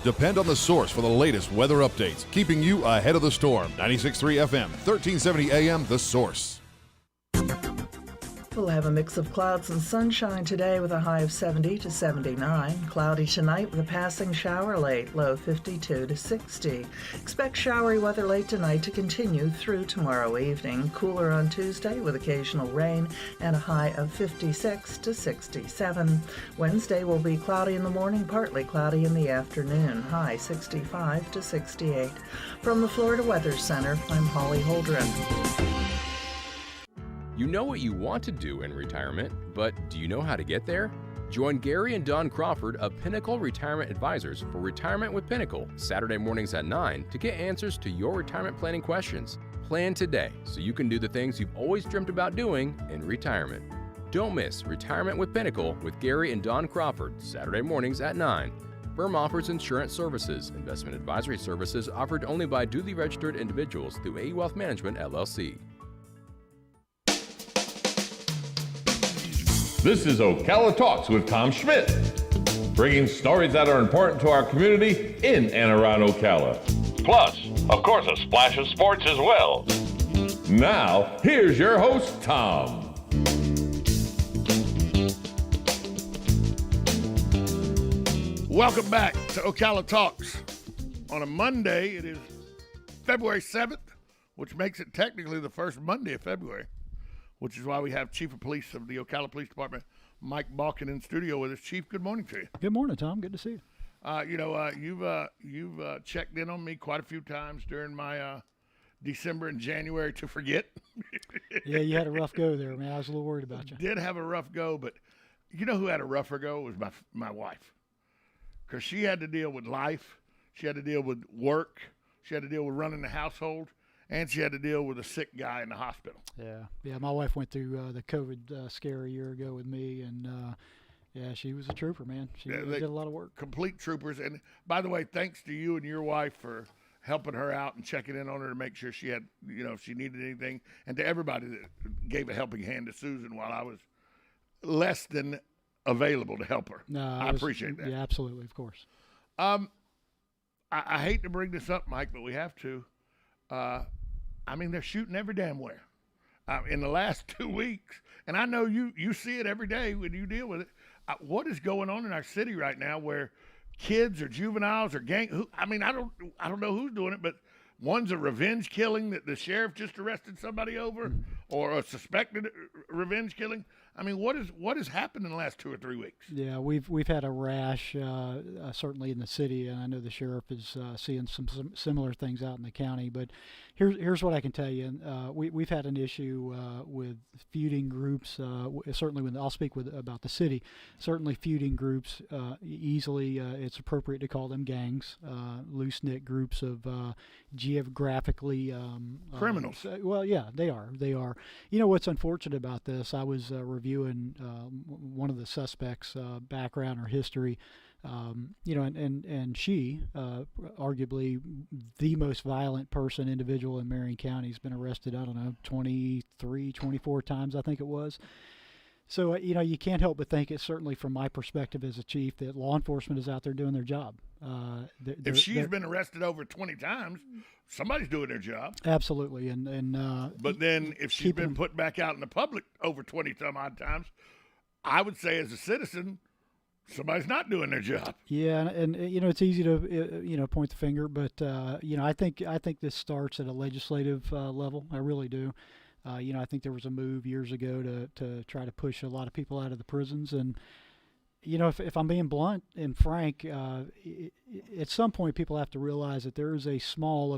Depend on the source for the latest weather updates, keeping you ahead of the storm. 96.3 FM, 1370 AM, The Source. We'll have a mix of clouds and sunshine today with a high of 70 to 79. Cloudy tonight with a passing shower late, low 52 to 60. Expect showery weather late tonight to continue through tomorrow evening. Cooler on Tuesday with occasional rain and a high of 56 to 67. Wednesday will be cloudy in the morning, partly cloudy in the afternoon. High 65 to 68. From the Florida Weather Center, I'm Holly Holdren. You know what you want to do in retirement, but do you know how to get there? Join Gary and Don Crawford of Pinnacle Retirement Advisors for Retirement with Pinnacle, Saturday mornings at 9 to get answers to your retirement planning questions. Plan today so you can do the things you've always dreamt about doing in retirement. Don't miss Retirement with Pinnacle with Gary and Don Crawford, Saturday mornings at 9. Firm offers insurance services. Investment advisory services offered only by duly registered individuals through AE Wealth Management, LLC. This is Ocala Talks with Tom Schmidt, bringing stories that are important to our community in and around Ocala. Plus, of course, a splash of sports as well. Now, here's your host, Tom. Welcome back to Ocala Talks. On a Monday, it is February 7th, which makes it technically the first Monday of February, which is why we have Chief of Police of the Ocala Police Department, Mike Balken, in studio with us. Chief, good morning to you. Good morning, Tom. Good to see you. You've checked in on me quite a few times during my December and January to forget. Yeah, you had a rough go there, man. I was a little worried about you. Did have a rough go, but you know who had a rougher go? It was my wife, because she had to deal with life. She had to deal with work. She had to deal with running the household. And she had to deal with a sick guy in the hospital. Yeah. My wife went through the COVID scare a year ago with me, and she was a trooper, man. She did a lot of work. Complete troopers. And by the way, thanks to you and your wife for helping her out and checking in on her to make sure she had, if she needed anything, and to everybody that gave a helping hand to Susan while I was less than available to help her. No, I appreciate that. Yeah, absolutely, of course. I hate to bring this up, Mike, but we have to. They're shooting every damn where. In the last 2 weeks, and I know you see it every day when you deal with it. What is going on in our city right now where kids or juveniles or I don't know who's doing it, but one's a revenge killing that the sheriff just arrested somebody over, or a suspected revenge killing. I mean, what has happened in the last 2 or 3 weeks? Yeah, we've had a rash, certainly in the city, and I know the sheriff is seeing some similar things out in the county. But here's what I can tell you: we've had an issue with feuding groups. Certainly, I'll speak about the city. Certainly, feuding groups. Easily, it's appropriate to call them gangs, loose-knit groups of geographically criminals. Well, yeah, they are. You know what's unfortunate about this? I was reviewing one of the suspects' background or history, and she, arguably the most violent individual in Marion County, has been arrested, 23, 24 times, I think it was. So, you can't help but think, it's certainly from my perspective as a chief, that law enforcement is out there doing their job. If she's been arrested over 20 times, somebody's doing their job. Absolutely. But then if she's been put back out in the public over 20 some odd times, I would say as a citizen, somebody's not doing their job. Yeah, and it's easy to point the finger, but I think this starts at a legislative level. I really do. I think there was a move years ago to try to push a lot of people out of the prisons, and if I'm being blunt and frank, at some point people have to realize that there is a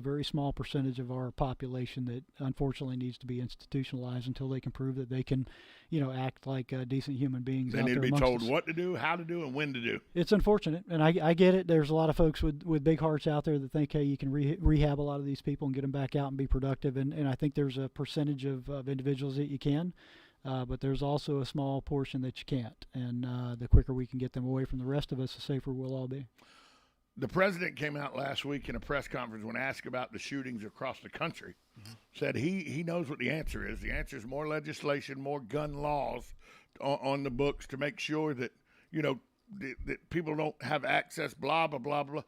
very small percentage of our population that unfortunately needs to be institutionalized until they can prove that they can, act like decent human beings. They need to be told what to do, how to do, and when to do. It's unfortunate, and I get it. There's a lot of folks with big hearts out there that think, hey, you can rehab a lot of these people and get them back out and be productive, and I think there's a percentage of individuals that you can. But there's also a small portion that you can't, and the quicker we can get them away from the rest of us, the safer we'll all be. The president came out last week in a press conference when asked about the shootings across the country, said he knows what the answer is. The answer is more legislation, more gun laws on the books to make sure that, that people don't have access, blah, blah, blah, blah.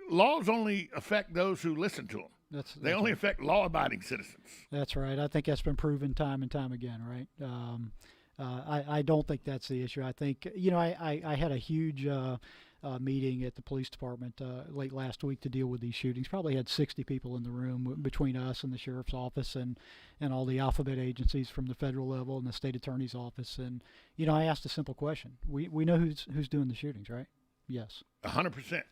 laws only affect those who listen to them. They only affect law-abiding citizens. That's right. I think that's been proven time and time again, right? I don't think that's the issue. I think, I had a huge meeting at the police department late last week to deal with these shootings. Probably had 60 people in the room between us and the sheriff's office and all the alphabet agencies from the federal level and the state attorney's office. And, I asked a simple question. We know who's doing the shootings, right? Yes. 100%.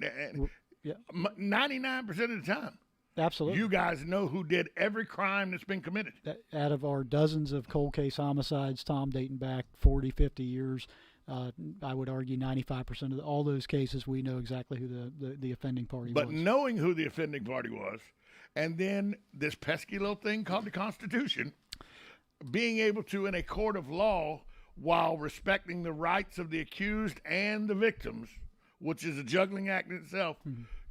Yeah. 99% of the time. Absolutely. You guys know who did every crime that's been committed. Out of our dozens of cold case homicides, Tom, dating back 40, 50 years, I would argue 95% of all those cases, we know exactly who the offending party was. But knowing who the offending party was, and then this pesky little thing called the Constitution, being able to, in a court of law, while respecting the rights of the accused and the victims, which is a juggling act in itself,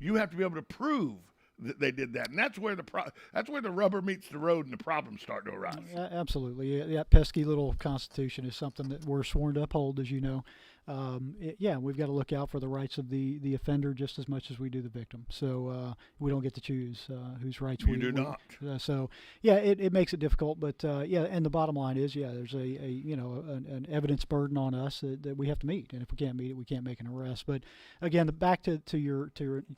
you have to be able to prove that they did that, and that's where the rubber meets the road and the problems start to arise. Absolutely, that pesky little Constitution is something that we're sworn to uphold, as you know. We've got to look out for the rights of the offender just as much as we do the victim. So we don't get to choose whose rights we do not. It makes it difficult, but and the bottom line is, there's an evidence burden on us that we have to meet, and if we can't meet it, we can't make an arrest. But again, back to your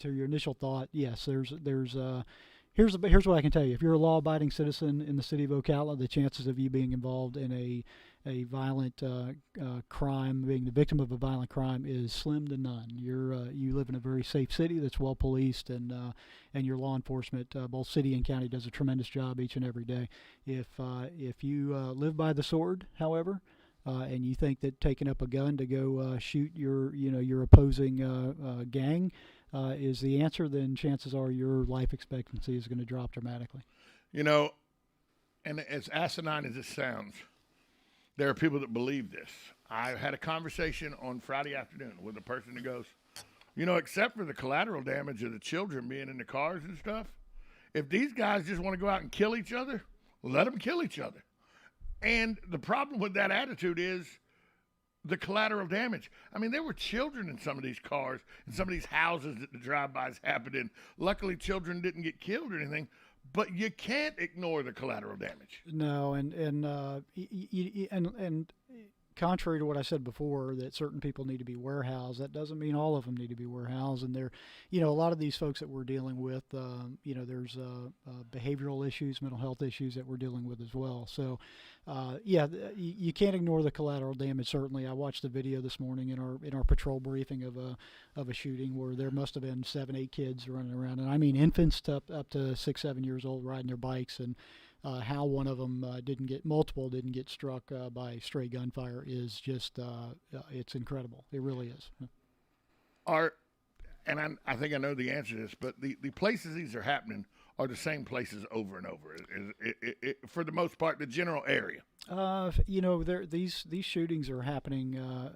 initial thought, yes, here's what I can tell you. If you're a law-abiding citizen in the city of Ocala, the chances of you being involved in a violent crime, being the victim of a violent crime, is slim to none. You live in a very safe city that's well policed, and your law enforcement, both city and county, does a tremendous job each and every day. If you live by the sword, however, and you think that taking up a gun to go shoot your opposing gang is the answer, then chances are your life expectancy is going to drop dramatically. And as asinine as it sounds, there are people that believe this. I had a conversation on Friday afternoon with a person that goes, except for the collateral damage of the children being in the cars and stuff, if these guys just want to go out and kill each other, let them kill each other. And the problem with that attitude is the collateral damage. I mean, there were children in some of these cars, in some of these houses that the drive-bys happened in. Luckily, children didn't get killed or anything, but you can't ignore the collateral damage. No, and contrary to what I said before, that certain people need to be warehoused, that doesn't mean all of them need to be warehoused. And they're, a lot of these folks that we're dealing with, there's behavioral issues, mental health issues that we're dealing with as well. So, you can't ignore the collateral damage. Certainly, I watched the video this morning in our patrol briefing of a shooting where there must have been 7-8 kids running around, and I mean infants up to 6-7 years old riding their bikes, and how one of them didn't get struck by stray gunfire is just it's incredible. It really is. I think I know the answer to this, but the places these are happening are the same places over and over. For the most part, the general area. These shootings are happening.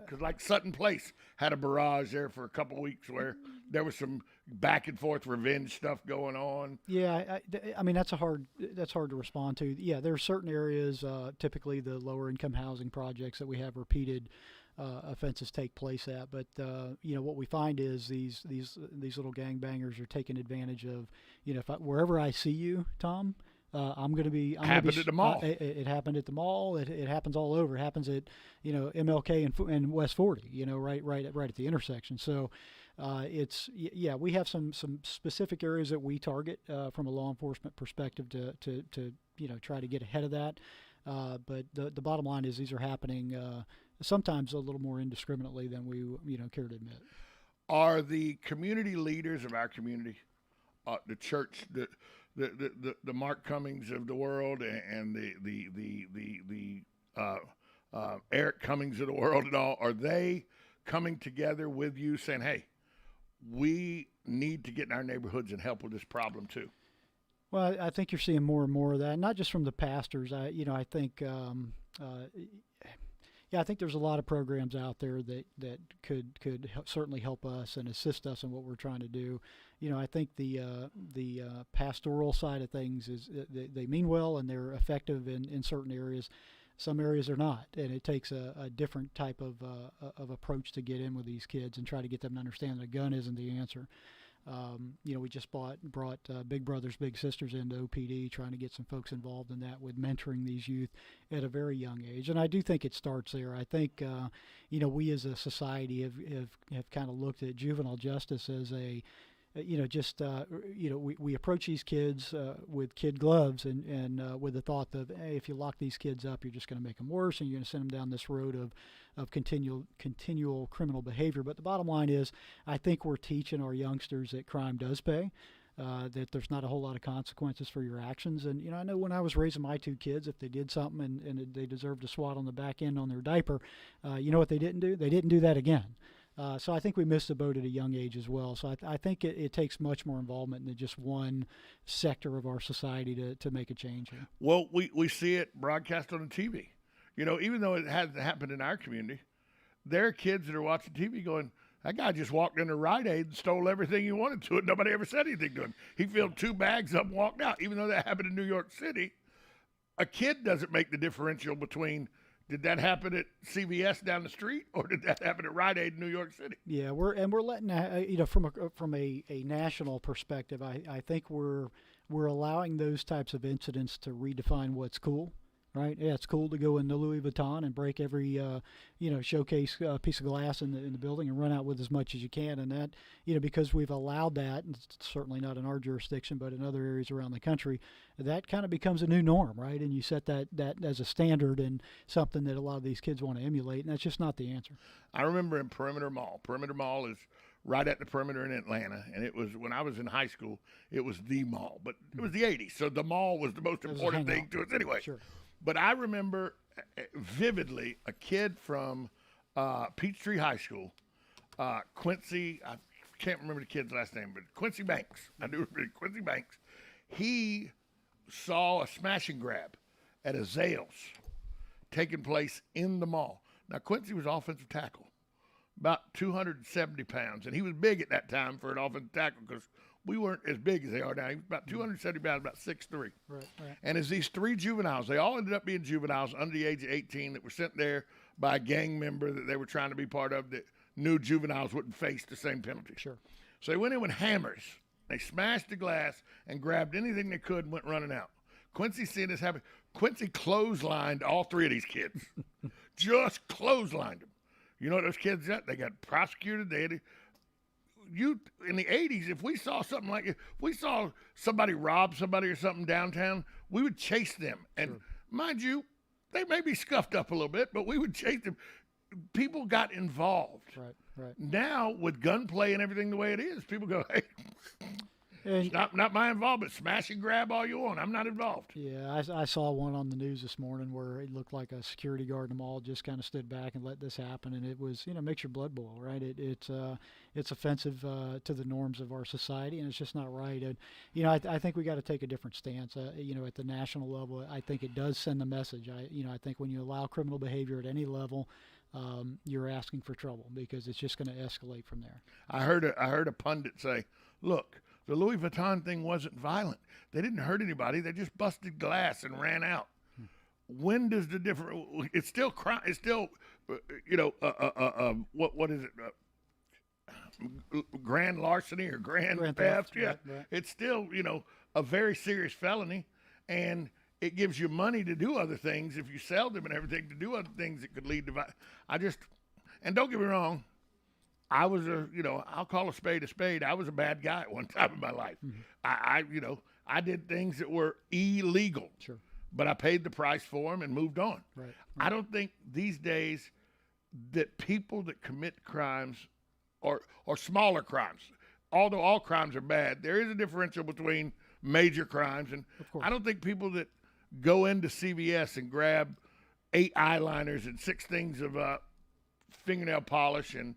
Because like Sutton Place had a barrage there for a couple of weeks where there was some back and forth revenge stuff going on. Yeah, I mean that's hard to respond to. Yeah, there are certain areas, typically the lower income housing projects, that we have repeated offenses take place at. But what we find is these little gangbangers are taking advantage of. Wherever I see you, Tom, I'm going to be. Happened at the mall. It happened at the mall. It happens all over. It happens at MLK and West 40. Right at the intersection. So. We have some specific areas that we target from a law enforcement perspective to try to get ahead of that. But the bottom line is these are happening sometimes a little more indiscriminately than we care to admit. Are the community leaders of our community, the church, the Mark Cummings of the world, and the Eric Cummings of the world, and all, are they coming together with you saying, hey, we need to get in our neighborhoods and help with this problem too? Well, I think you're seeing more and more of that, not just from the pastors. I think there's a lot of programs out there that could certainly help us and assist us in what we're trying to do. I think the pastoral side of things is they mean well and they're effective in certain areas. Some areas are not, and it takes a different type of approach to get in with these kids and try to get them to understand that a gun isn't the answer. We just brought Big Brothers Big Sisters into OPD, trying to get some folks involved in that with mentoring these youth at a very young age. And I do think it starts there. I think we as a society have kind of looked at juvenile justice as a we approach these kids with kid gloves and with the thought that, hey, if you lock these kids up, you're just going to make them worse and you're going to send them down this road of continual criminal behavior. But the bottom line is, I think we're teaching our youngsters that crime does pay, that there's not a whole lot of consequences for your actions. And, I know when I was raising my two kids, if they did something and they deserved a swat on the back end on their diaper, you know what they didn't do? They didn't do that again. So I think we missed the boat at a young age as well. So I think it takes much more involvement than just one sector of our society to make a change here. Well, we see it broadcast on the TV. Even though it hasn't happened in our community, there are kids that are watching TV going, that guy just walked into Rite Aid and stole everything he wanted to it. Nobody ever said anything to him. He filled 2 bags up and walked out. Even though that happened in New York City, a kid doesn't make the differential between – did that happen at CVS down the street, or did that happen at Rite Aid in New York City? Yeah, we're letting from a national perspective, I think we're allowing those types of incidents to redefine what's cool. Right? Yeah, it's cool to go into Louis Vuitton and break every, showcase piece of glass in the building and run out with as much as you can. And that, because we've allowed that, and it's certainly not in our jurisdiction, but in other areas around the country, that kind of becomes a new norm, right? And you set that as a standard and something that a lot of these kids want to emulate, and that's just not the answer. I remember in Perimeter Mall. Perimeter Mall is right at the perimeter in Atlanta, and it was, when I was in high school, it was the mall. But it was the 80s, so the mall was the most important thing to us anyway. Sure. But I remember vividly a kid from Peachtree High School, Quincy, I can't remember the kid's last name, but Quincy Banks. I do remember Quincy Banks. He saw a smash and grab at a Zales taking place in the mall. Now, Quincy was offensive tackle, about 270 pounds, and he was big at that time for an offensive tackle because we weren't as big as they are now. He was about 270 pounds, about 6'3". Right. And as these 3 juveniles, they all ended up being juveniles under the age of 18 that were sent there by a gang member that they were trying to be part of that knew juveniles wouldn't face the same penalty. Sure. So they went in with hammers. They smashed the glass and grabbed anything they could and went running out. Quincy seeing this happen. Quincy clotheslined all 3 of these kids. Just clotheslined them. You know what those kids got? They got prosecuted. They had in the 80s, if we saw something like it, if we saw somebody rob somebody or something downtown, we would chase them. And mind you, they may be scuffed up a little bit, but we would chase them. People got involved. Right. Now, with gunplay and everything the way it is, people go, hey, it's not my involvement. Smash and grab all you want. I'm not involved. Yeah, I saw one on the news this morning where it looked like a security guard in the mall just kind of stood back and let this happen, and it was, makes your blood boil, right? It's offensive to the norms of our society, and it's just not right. And I think we got to take a different stance. At the national level, I think it does send a message. I think when you allow criminal behavior at any level, you're asking for trouble because it's just going to escalate from there. I heard a pundit say, "Look, the Louis Vuitton thing wasn't violent. They didn't hurt anybody. They just busted glass and ran out." When does the difference? It's still crime. It's still, what is it? Grand larceny or grand theft. Yeah, right. It's still, a very serious felony, and it gives you money to do other things if you sell them and everything, to do other things that could lead to violence. And don't get me wrong, I was I'll call a spade a spade. I was a bad guy at one time in my life. Mm-hmm. I did things that were illegal. Sure. But I paid the price for them and moved on. Right. I don't think these days that people that commit crimes or smaller crimes, although all crimes are bad, there is a differential between major crimes. And I don't think people that go into CVS and grab 8 eyeliners and 6 things of fingernail polish and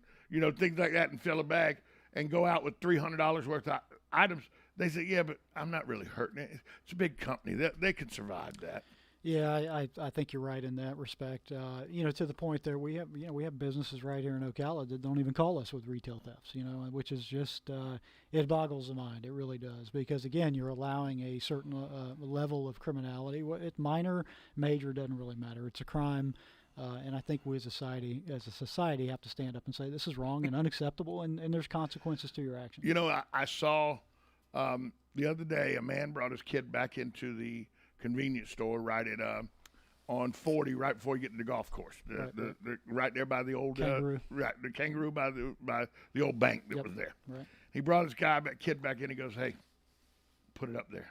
things like that and fill a bag and go out with $300 worth of items, they say, yeah, but I'm not really hurting it. It's a big company. They can survive that. Yeah, I think you're right in that respect. To the point there, we have businesses right here in Ocala that don't even call us with retail thefts, which is just, it boggles the mind. It really does. Because, again, you're allowing a certain level of criminality. It's minor, major, doesn't really matter. It's a crime And I think we as a society, have to stand up and say this is wrong and unacceptable, and there's consequences to your actions. You know, I saw the other day a man brought his kid back into the convenience store right at on 40, right before you get to the golf course, right there by the old Kangaroo. the Kangaroo by the old bank that was there. Right. He brought his kid back in. He goes, "Hey, put it up there."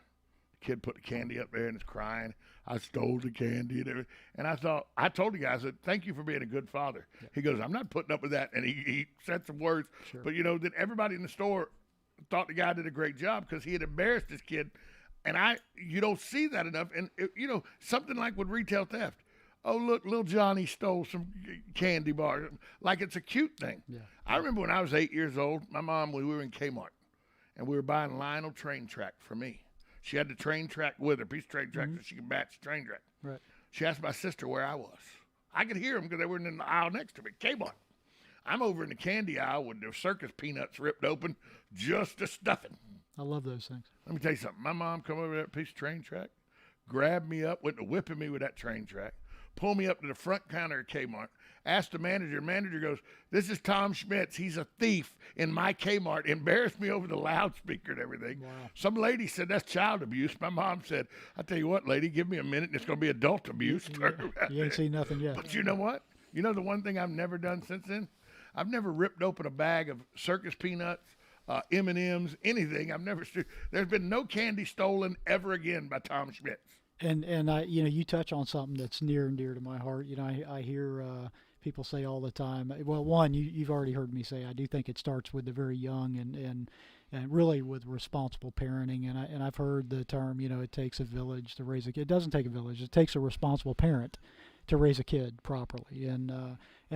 The kid put the candy up there and is crying. I stole the candy and everything. And I told the guy, I said, "Thank you for being a good father." Yeah. He goes, "I'm not putting up with that." And he said some words. Sure. But, you know, that everybody in the store thought the guy did a great job because he had embarrassed his kid. And you don't see that enough. And, you know, something like with retail theft. Oh, look, little Johnny stole some candy bar. Like it's a cute thing. Yeah. I remember when I was 8 years old, my mom, we were in Kmart, and we were buying Lionel train track for me. She had the train track with her, piece of train track, so she could match the train track. Right. She asked my sister where I was. I could hear them because they were in the aisle next to me, Kmart. I'm over in the candy aisle with the circus peanuts ripped open, just a stuffing. I love those things. Let me tell you something. My mom come over that piece of train track, grabbed me up, went to whipping me with that train track, pulled me up to the front counter at Kmart, asked the manager. Manager goes, "This is Tom Schmitz. He's a thief in my Kmart." Embarrassed me over the loudspeaker and everything. Wow. Some lady said, "That's child abuse." My mom said, "I tell you what, lady, give me a minute and it's going to be adult abuse." You ain't seen nothing yet. But you know what? You know the one thing I've never done since then? I've never ripped open a bag of circus peanuts, M&Ms, anything. There's been no candy stolen ever again by Tom Schmitz. And I, you know, you touch on something that's near and dear to my heart. You know, I hear people say all the time. Well, one, you've already heard me say. I do think it starts with the very young and really with responsible parenting. And I've heard the term. You know, it takes a village to raise a kid. It doesn't take a village. It takes a responsible parent to raise a kid properly. And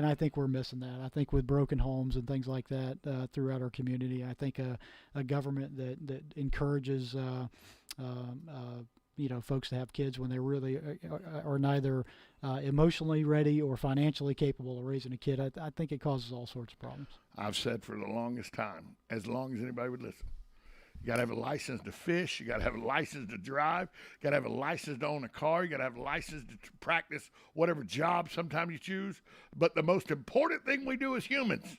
I think we're missing that. I think with broken homes and things like that throughout our community, I think a government that encourages you know, folks to have kids when they really are neither emotionally ready or financially capable of raising a kid, I think it causes all sorts of problems. I've said for the longest time, as long as anybody would listen, you got to have a license to fish. You got to have a license to drive. You got to have a license to own a car. You got to have a license to practice whatever job sometimes you choose. But the most important thing we do as humans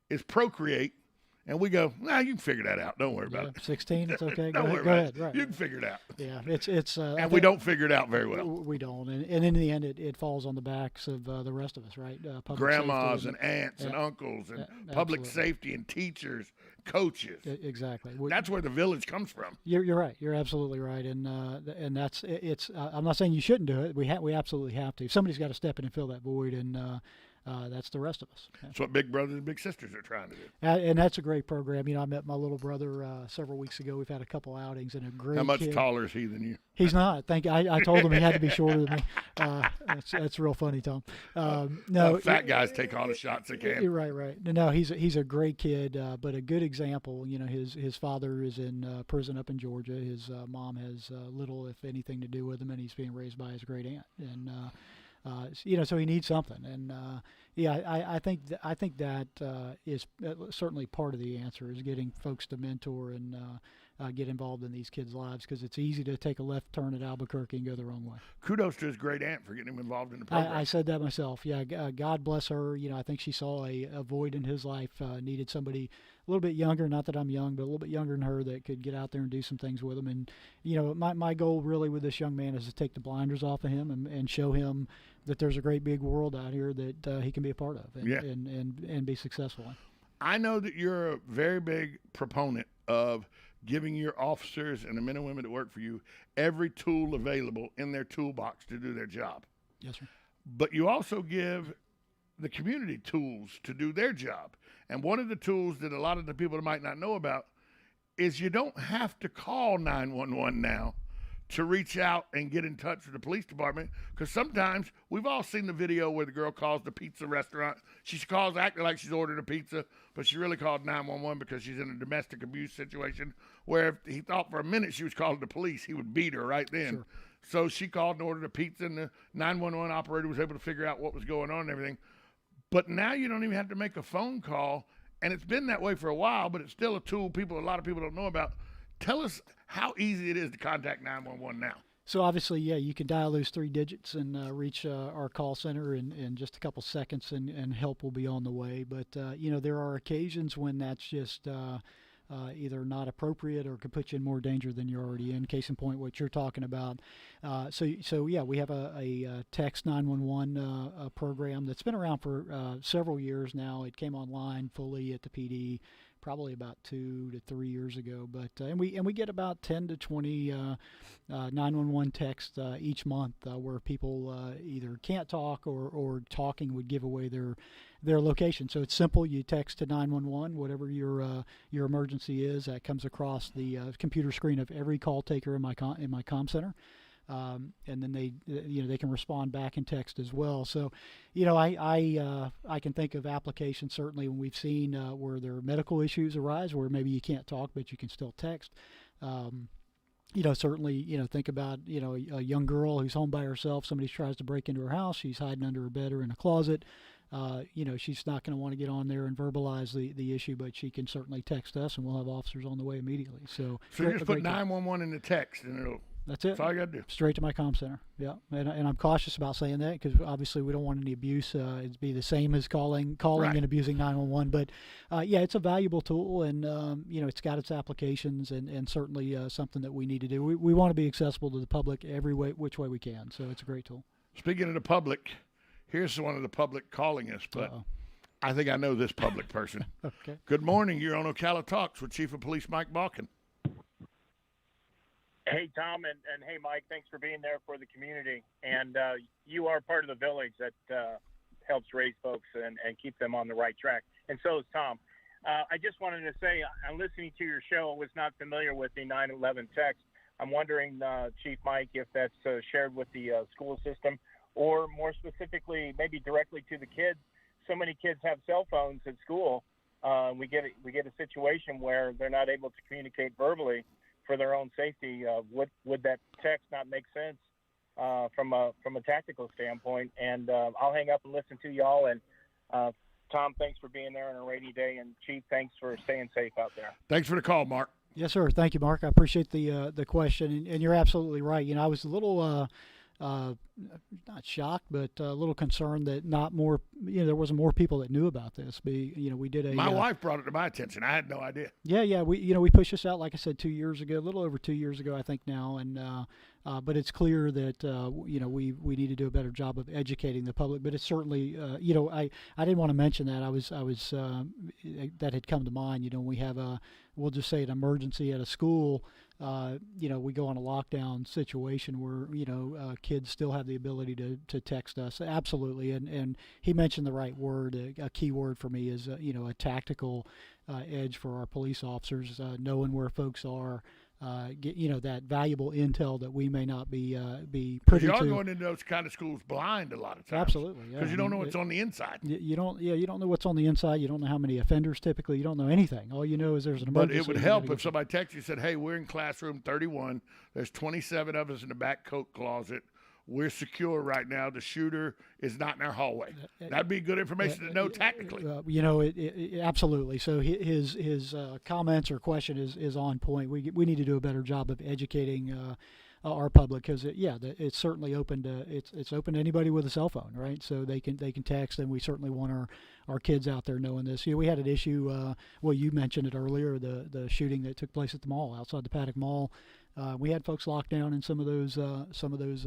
is procreate. And we go, nah, you can figure that out. Don't worry about it. 16, it's okay. Don't go worry ahead. about it. Right. You can figure it out. Yeah, it's and we don't figure it out very well. We don't, and in the end, it falls on the backs of the rest of us, right? Grandmas and aunts and uncles and public safety and teachers, coaches. Exactly. That's where the village comes from. You're right. You're absolutely right, and that's it's. I'm not saying you shouldn't do it. We absolutely have to. Somebody's got to step in and fill that void, and that's the rest of us. That's what Big Brothers and Big Sisters are trying to do. And that's a great program. You know, I met my little brother several weeks ago. We've had a couple outings and a great How much kid. Taller is he than you? He's not. I told him he had to be shorter than me. That's real funny, Tom. No, fat guys take all the shots they can. Right. No, he's a great kid, but a good example. You know, his father is in prison up in Georgia. His mom has little, if anything, to do with him, and he's being raised by his great aunt. And you know, so he needs something, and I think that is certainly part of the answer is getting folks to mentor and get involved in these kids' lives, because it's easy to take a left turn at Albuquerque and go the wrong way. Kudos to his great aunt for getting him involved in the program. I said that myself. Yeah, God bless her. You know, I think she saw a void in his life, needed somebody a little bit younger, not that I'm young, but a little bit younger than her that could get out there and do some things with him. And, you know, my goal really with this young man is to take the blinders off of him and show him that there's a great big world out here that he can be a part of and be successful in. I know that you're a very big proponent of giving your officers and the men and women that work for you every tool available in their toolbox to do their job. Yes, sir. But you also give the community tools to do their job. And one of the tools that a lot of the people might not know about is you don't have to call 911 now to reach out and get in touch with the police department, because sometimes we've all seen the video where the girl calls the pizza restaurant. She calls acting like she's ordered a pizza, but she really called 911 because she's in a domestic abuse situation where if he thought for a minute she was calling the police, he would beat her right then. Sure. So she called and ordered a pizza, and the 911 operator was able to figure out what was going on and everything. But now you don't even have to make a phone call, and it's been that way for a while, but it's still a tool a lot of people don't know about. Tell us how easy it is to contact 911 now. So obviously, yeah, you can dial those 3 digits and reach our call center in just a couple seconds, and help will be on the way. But there are occasions when that's just either not appropriate or could put you in more danger than you're already in. Case in point, what you're talking about. So yeah, we have a text 911 program that's been around for several years now. It came online fully at the PD probably about 2 to 3 years ago, but and we get about 10 to 20 911 texts each month where people either can't talk or talking would give away their location. So it's simple. You text to 911, whatever your emergency is. That comes across the computer screen of every call taker in my comm center. And then they can respond back in text as well. So, I can think of applications certainly when we've seen where there are medical issues arise where maybe you can't talk but you can still text. Certainly, think about, a young girl who's home by herself. Somebody tries to break into her house. She's hiding under her bed or in a closet. She's not going to want to get on there and verbalize the issue, but she can certainly text us, and we'll have officers on the way immediately. So you just put 911 in the text, and that's it. That's all you got to do. Straight to my comm center. Yeah, and I'm cautious about saying that because obviously we don't want any abuse. It'd be the same as calling right. And abusing 911. But it's a valuable tool, and it's got its applications, and certainly something that we need to do. We want to be accessible to the public which way we can. So it's a great tool. Speaking of the public, here's one of the public calling us, but I think I know this public person. Okay. Good morning. You're on Ocala Talks with Chief of Police Mike Balken. Hey, Tom, and hey, Mike, thanks for being there for the community. And you are part of the village that helps raise folks and keep them on the right track. And so is Tom. I just wanted to say, I'm listening to your show. I was not familiar with the 911 text. I'm wondering, Chief Mike, if that's shared with the school system or more specifically, maybe directly to the kids. So many kids have cell phones at school. We get a situation where they're not able to communicate verbally for their own safety. Would that text not make sense from a tactical standpoint? And I'll hang up and listen to y'all. And Tom, thanks for being there on a rainy day. And Chief, thanks for staying safe out there. Thanks for the call, Mark. Yes, sir. Thank you, Mark. I appreciate the question, and you're absolutely right. I was a little not shocked, but a little concerned that not more. There wasn't more people that knew about this. We did a. My wife brought it to my attention. I had no idea. Yeah. We pushed this out, like I said, 2 years ago, a little over 2 years ago, I think now, and but it's clear that we need to do a better job of educating the public. But it's certainly I didn't want to mention that. I was that had come to mind. We have we'll just say an emergency at a school. We go on a lockdown situation where, kids still have the ability to text us. Absolutely. And he mentioned the right word. A key word for me is, a tactical edge for our police officers, knowing where folks are, get, that valuable intel that we may not be privy to. You're going into those kind of schools blind a lot of times. Absolutely. Because you don't know what's on the inside. You don't know what's on the inside. You don't know how many offenders typically. You don't know anything. All you know is there's an emergency. But it would help if somebody texted you and said, hey, we're in classroom 31. There's 27 of us in the back coat closet. We're secure right now. The shooter is not in our hallway. That'd be good information to know tactically. Absolutely. So his comments or question is on point. We need to do a better job of educating our public because it's certainly open to it's open to anybody with a cell phone, right? So they can text, and we certainly want our kids out there knowing this. We had an issue. You mentioned it earlier, the shooting that took place at the mall outside the Paddock Mall. We had folks locked down in some of those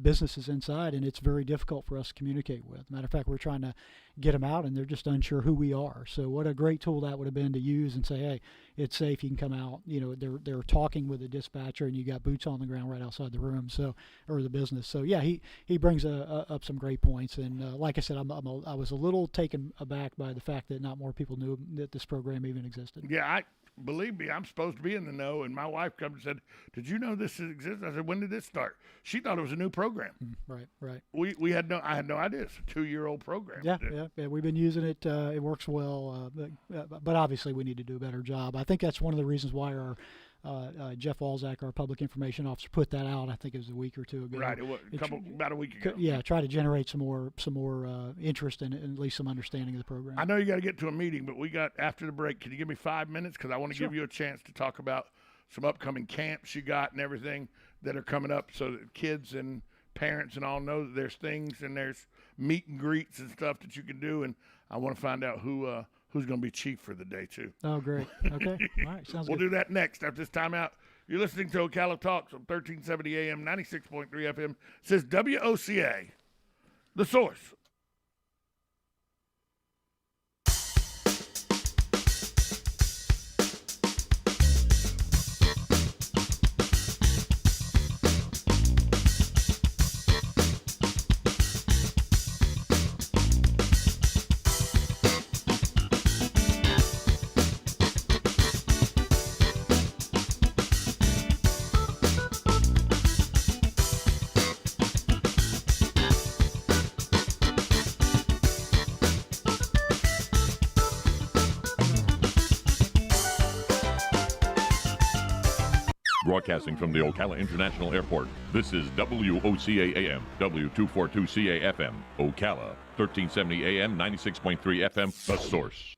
businesses inside, and it's very difficult for us to communicate with. Matter of fact, we're trying to get them out, and they're just unsure who we are. So what a great tool that would have been to use and say, hey, it's safe, you can come out. They're talking with a dispatcher, and you got boots on the ground right outside the room, or the business. So yeah, he brings up some great points, and like I said, I was a little taken aback by the fact that not more people knew that this program even existed. Yeah, believe me, I'm supposed to be in the know, and my wife comes and said, did you know this exists? I said, when did this start? She thought it was a new program. Right. I had no idea. It's a 2-year-old program. Yeah, we've been using it. It works well, but obviously we need to do a better job. I think that's one of the reasons why our Jeff Walzak, our public information officer, put that out. I think it was a week or two ago. Right, it was about a week ago. Yeah, try to generate some more interest and at least some understanding of the program. I know you got to get to a meeting, but we got after the break. Can you give me 5 minutes because I want to give you a chance to talk about some upcoming camps you got and everything that are coming up, so that kids and parents and all know that there's things and there's meet and greets and stuff that you can do. And I want to find out who's going to be chief for the day too. Oh, great. Okay. All right. Sounds We'll good. do that next after this timeout. You're listening to Ocala Talks on 1370 AM, 96.3 FM. It says WOCA, the source. Broadcasting from the Ocala International Airport, this is WOCA AM, W242CA FM, Ocala, 1370 AM, 96.3 FM, The Source.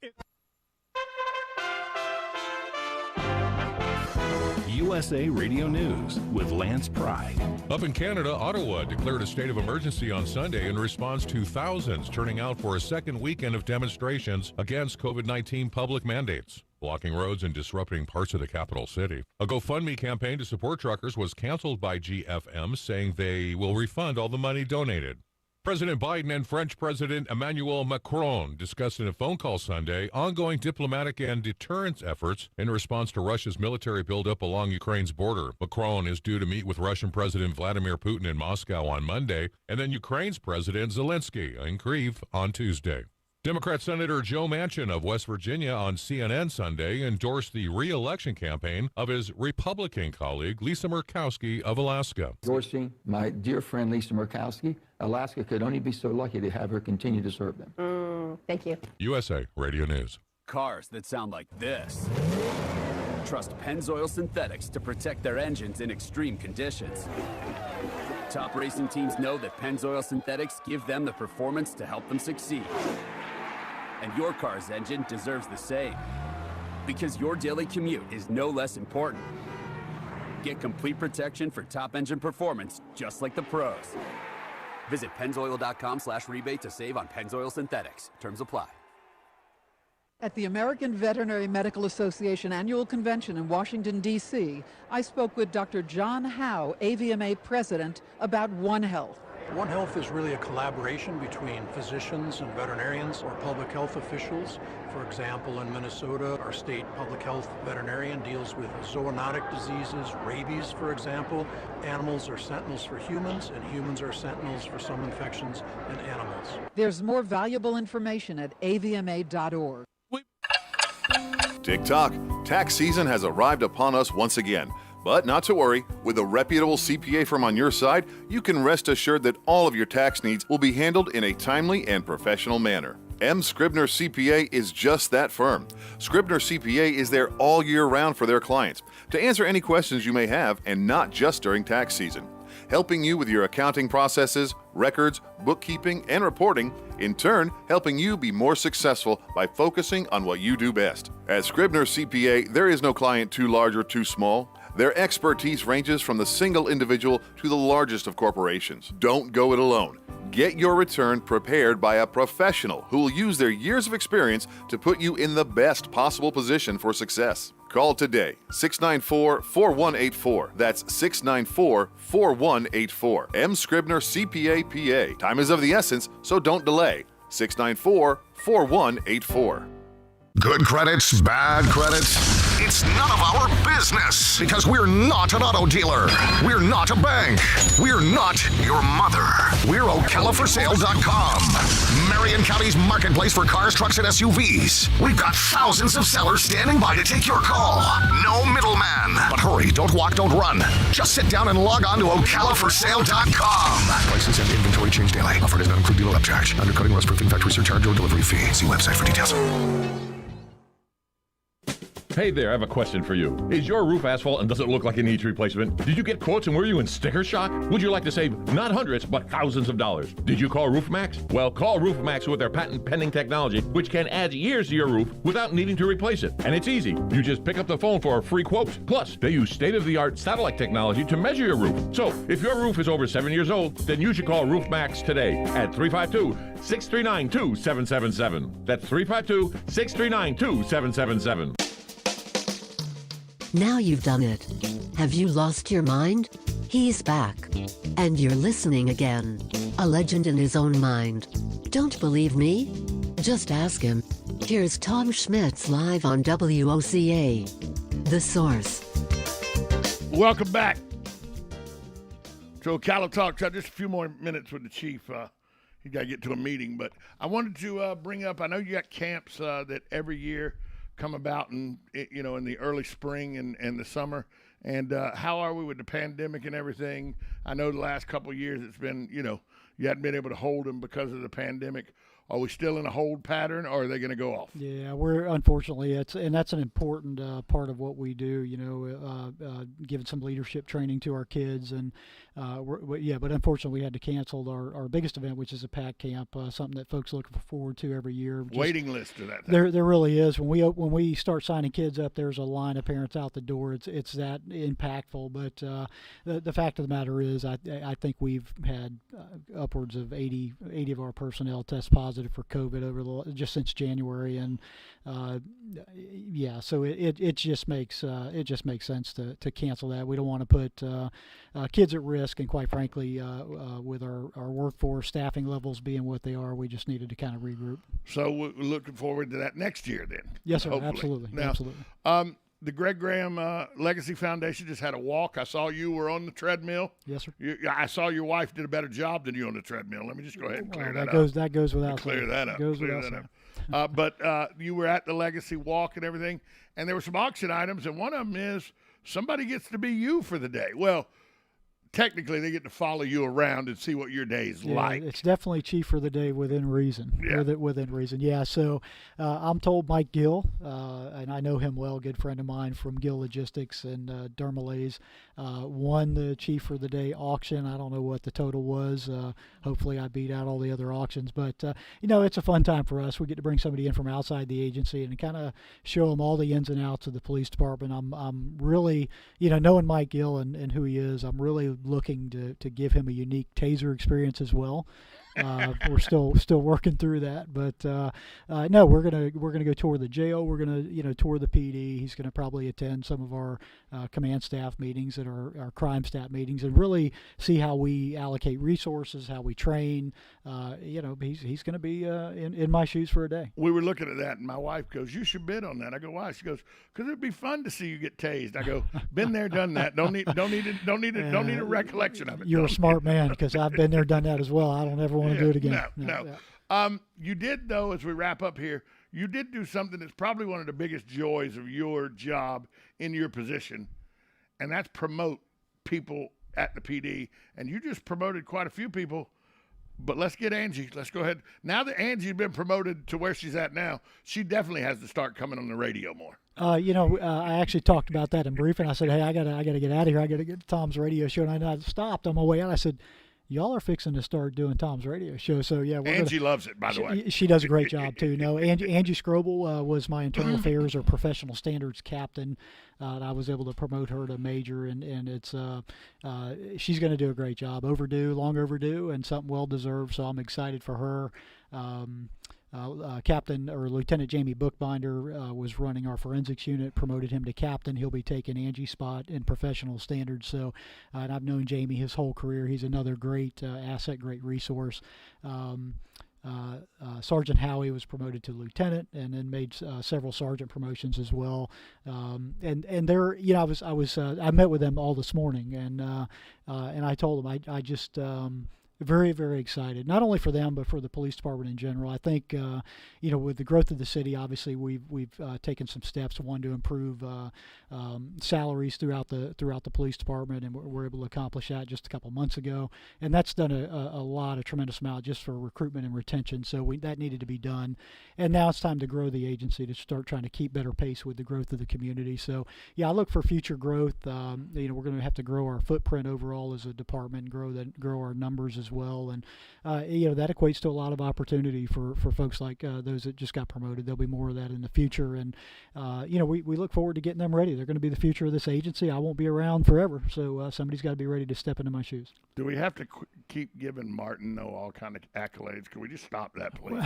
USA Radio News with Lance Pry. Up in Canada, Ottawa declared a state of emergency on Sunday in response to thousands turning out for a second weekend of demonstrations against COVID-19 public mandates, blocking roads and disrupting parts of the capital city. A GoFundMe campaign to support truckers was canceled by GFM, saying they will refund all the money donated. President Biden and French President Emmanuel Macron discussed in a phone call Sunday ongoing diplomatic and deterrence efforts in response to Russia's military buildup along Ukraine's border. Macron is due to meet with Russian President Vladimir Putin in Moscow on Monday, and then Ukraine's President Zelensky in Kyiv on Tuesday. Democrat Senator Joe Manchin of West Virginia on CNN Sunday endorsed the re-election campaign of his Republican colleague Lisa Murkowski of Alaska. Endorsing my dear friend Lisa Murkowski, Alaska could only be so lucky to have her continue to serve them. Thank you. USA Radio News. Cars that sound like this trust Pennzoil Synthetics to protect their engines in extreme conditions. Top racing teams know that Pennzoil Synthetics give them the performance to help them succeed. And your car's engine deserves the same, because your daily commute is no less important. Get complete protection for top engine performance, just like the pros. Visit Pennzoil.com/rebate to save on Pennzoil Synthetics. Terms apply. At the American Veterinary Medical Association annual convention in Washington, D.C., I spoke with Dr. John Howe, AVMA president, about One Health. One Health is really a collaboration between physicians and veterinarians or public health officials. For example, in Minnesota, our state public health veterinarian deals with zoonotic diseases, rabies, for example. Animals are sentinels for humans, and humans are sentinels for some infections in animals. There's more valuable information at avma.org. Tick-tock, tax season has arrived upon us once again. But not to worry, with a reputable CPA firm on your side, you can rest assured that all of your tax needs will be handled in a timely and professional manner. M. Scribner CPA is just that firm. Scribner CPA is there all year round for their clients to answer any questions you may have, and not just during tax season. Helping you with your accounting processes, records, bookkeeping, and reporting, in turn, helping you be more successful by focusing on what you do best. At Scribner CPA, there is no client too large or too small. Their expertise ranges from the single individual to the largest of corporations. Don't go it alone. Get your return prepared by a professional who will use their years of experience to put you in the best possible position for success. Call today, 694-4184. That's 694-4184. M. Scribner CPA PA. Time is of the essence, so don't delay. 694-4184. Good credits, bad credits. It's none of our business, because we're not an auto dealer. We're not a bank. We're not your mother. We're OcalaForSale.com, Marion County's marketplace for cars, trucks, and SUVs. We've got thousands of sellers standing by to take your call. No middleman. But hurry, don't walk, don't run. Just sit down and log on to OcalaForSale.com. Prices and inventory change daily. Offer does not include dealer upcharge, undercutting, rust proofing, factory surcharge, or delivery fee. See website for details. Hey there, I have a question for you. Is your roof asphalt and does it look like it needs replacement? Did you get quotes and were you in sticker shock? Would you like to save not hundreds, but thousands of dollars? Did you call RoofMax? Well, call RoofMax with their patent-pending technology, which can add years to your roof without needing to replace it. And it's easy. You just pick up the phone for a free quote. Plus, they use state-of-the-art satellite technology to measure your roof. So, if your roof is over 7 years old, then you should call RoofMax today at 352-639-2777. That's 352-639-2777. Now you've done it. Have you lost your mind? He's back. And you're listening again. A legend in his own mind. Don't believe me? Just ask him. Here's Tom Schmitz live on WOCA. The Source. Welcome back to Ocala Talk. Just a few more minutes with the chief. He's got to get to a meeting, but I wanted to bring up, I know you got camps that every year come about in the early spring and the summer. And how are we with the pandemic and everything? I know the last couple of years it's been, you hadn't been able to hold them because of the pandemic. Are we still in a hold pattern, or are they going to go off? Yeah, we're unfortunately that's an important part of what we do. Giving some leadership training to our kids, and but unfortunately we had to cancel our biggest event, which is a PAC camp, something that folks look forward to every year. Waiting list to that thing. There really is. When we start signing kids up, there's a line of parents out the door. It's that impactful. But the fact of the matter is, I think we've had upwards of 80 of our personnel test positive for COVID just since January, and so it just makes sense to cancel that. We don't want to put kids at risk, and quite frankly, with our workforce staffing levels being what they are, we just needed to kind of regroup. So we're looking forward to that next year, then. Yes, sir. Hopefully. Absolutely. Now, absolutely. The Greg Graham Legacy Foundation just had a walk. I saw you were on the treadmill. Yes, sir. I saw your wife did a better job than you on the treadmill. Let me just go ahead and clear that up. That goes without saying. Clear that up. Goes without saying. But you were at the Legacy Walk and everything, and there were some auction items, and one of them is somebody gets to be you for the day. Well, technically, they get to follow you around and see what your day's like. It's definitely chief for the day within reason. Yeah. Within reason. Yeah. So I'm told Mike Gill, and I know him well, good friend of mine from Gill Logistics and Dermalays, won the chief for the day auction. I don't know what the total was. Hopefully I beat out all the other auctions. But, it's a fun time for us. We get to bring somebody in from outside the agency and kind of show them all the ins and outs of the police department. I'm really, knowing Mike Gill and who he is, I'm really looking to give him a unique taser experience as well. We're still working through that, but no, we're gonna go tour the jail. We're gonna tour the PD. He's gonna probably attend some of our command staff meetings and our crime staff meetings, and really see how we allocate resources, how we train. He's gonna be in my shoes for a day. We were looking at that, and my wife goes, "You should bid on that." I go, "Why?" She goes, "Because it'd be fun to see you get tased." I go, "Been there, done that. Don't need a recollection of it." You're a smart man, because I've been there, done that as well. I don't ever want to do it again. No. You did, though, as we wrap up here, you did do something that's probably one of the biggest joys of your job in your position, and that's promote people at the PD. And you just promoted quite a few people, but let's get Angie. Let's go ahead. Now that Angie's been promoted to where she's at now, she definitely has to start coming on the radio more. I actually talked about that in briefing. I said, hey, I gotta get out of here. I gotta get to Tom's radio show. And I stopped on my way out. I said, y'all are fixing to start doing Tom's radio show. So, yeah. Angie loves it, by the way. She does a great job, too. No, Angie Scroble was my internal affairs or professional standards captain. And I was able to promote her to major, and it's she's going to do a great job. Long overdue, and something well-deserved. So I'm excited for her. Captain or Lieutenant Jamie Bookbinder was running our forensics unit, promoted him to captain. He'll be taking Angie's spot in professional standards. So, and I've known Jamie his whole career. He's another great asset, great resource. Sergeant Howie was promoted to lieutenant, and then made several sergeant promotions as well. And they're, I met with them all this morning, and I told them I just very, very excited, not only for them, but for the police department in general. I think, with the growth of the city, obviously we've taken some steps, one, to improve salaries throughout the police department, and we're able to accomplish that just a couple months ago. And that's done a tremendous amount just for recruitment and retention. So that needed to be done. And now it's time to grow the agency, to start trying to keep better pace with the growth of the community. So, yeah, I look for future growth. We're going to have to grow our footprint overall as a department, grow our numbers as well. And, that equates to a lot of opportunity for folks like those that just got promoted. There'll be more of that in the future. And, we look forward to getting them ready. They're going to be the future of this agency. I won't be around forever. So somebody's got to be ready to step into my shoes. Do we have to keep giving Martin all kind of accolades? Can we just stop that, please?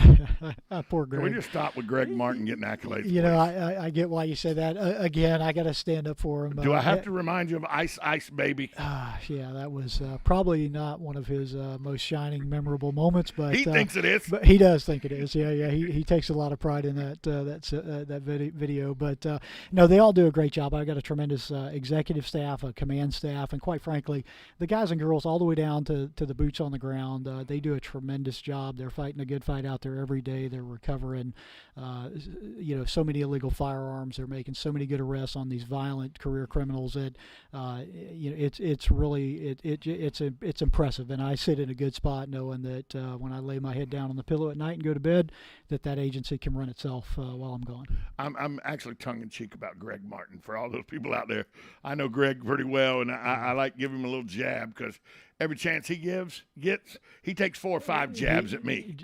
Poor Greg. Can we just stop with Greg Martin getting accolades? You know, I get why you say that. Again, I got to stand up for him. Do I have to remind you of Ice Ice Baby? Yeah, that was probably not one of his most shining, memorable moments, but he thinks it is. But he does think it is. Yeah. He takes a lot of pride in that video. But no, they all do a great job. I've got a tremendous executive staff, a command staff, and quite frankly, the guys and girls all the way down to the boots on the ground. They do a tremendous job. They're fighting a good fight out there every day. They're recovering, so many illegal firearms. They're making so many good arrests on these violent career criminals that, it's really it's impressive. And I sit in a good spot knowing that when I lay my head down on the pillow at night and go to bed, that agency can run itself while I'm gone. I'm actually tongue in cheek about Greg Martin. For all those people out there, I know Greg pretty well, and I like give him a little jab because every chance he gets, he takes 4 or 5 jabs at me.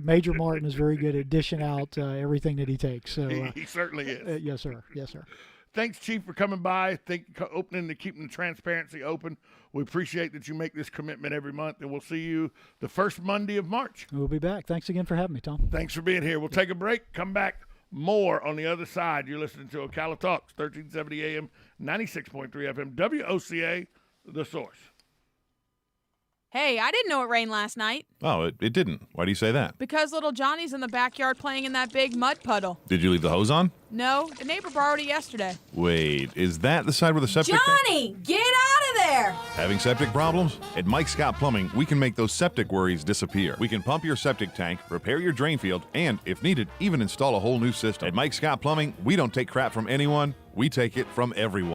Major Martin is very good at dishing out everything that he takes. So he certainly is. Yes, sir. Yes, sir. Thanks, Chief, for coming by. Keeping the transparency open. We appreciate that you make this commitment every month, and we'll see you the first Monday of March. We'll be back. Thanks again for having me, Tom. Thanks for being here. We'll take a break. Come back. More on the other side. You're listening to Ocala Talks, 1370 AM, 96.3 FM, WOCA, The Source. Hey, I didn't know it rained last night. Oh, it didn't. Why do you say that? Because little Johnny's in the backyard playing in that big mud puddle. Did you leave the hose on? No, the neighbor borrowed it yesterday. Wait, is that the side where the septic Johnny, get out of there! Having septic problems? At Mike Scott Plumbing, we can make those septic worries disappear. We can pump your septic tank, repair your drain field, and, if needed, even install a whole new system. At Mike Scott Plumbing, we don't take crap from anyone. We take it from everyone.